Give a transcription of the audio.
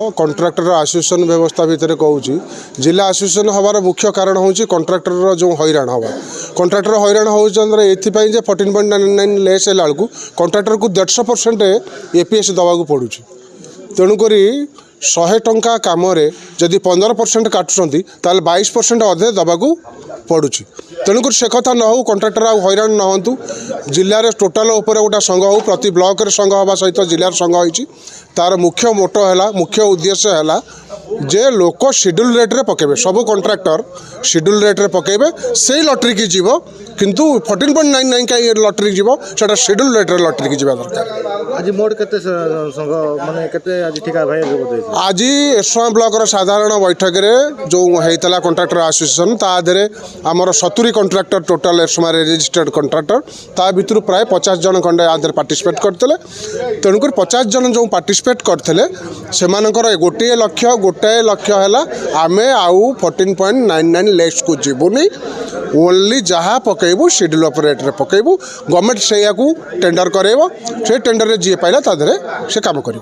Contractor association व्यवस्था भितर कहूँ जिला आसोसिएशन हबार मुख्य कारण हूँ कंट्राक्टर जो हैरान हवा कंट्राक्टर हैरान होती 14.99 लेस है कंट्राक्टर को 150% एपीएस दवाक पड़ू तेणुक 100 टंका कम जदि 15% काटुंट 22% अधे दवाक पड़ू तेणुक से कथा न हो कंट्राक्टर हैरान न हूँ जिले टोटाल गोटे संघ हो प्रति ब्लॉक संघ हवा सहित जिलार संघ होती तार मुख्य मोटो है मुख्य उद्देश्य है जे लोक शेड्यूल रेट्रे पकेबे सब कंट्राक्टर शेड्यूल रेट्रे पकेबे से लटरी की जीव किंतु 14.99 का लटरी जीव सेटा शेड्यूल रेट्रे लटरी की जीवा दरकार। आज मोड केते संघ माने केते आज ठिका भाई आज एसवा ब्लॉक साधारण बैठक में जो होता कंट्राक्टर आसोसिएशन ताधे आमर 70 कंट्राक्टर टोटाल एसमा रेजिस्टर्ड कंट्राक्टर ता भितर प्राय 50 जन खंडे आधे पार्टिसिपेट करते तेणुक 50 जन जो पार्टिसिपेट करते से गोटे लक्ष्य है आमे आउ 14.99 लेस को जीवनी ओनली जहाँ पकेबू शेड्यूल ऑफ रेट रे पकेबू गवर्नमेंट से टेंडर करेब से टेंडर जी पाइला ताधे से काम कर।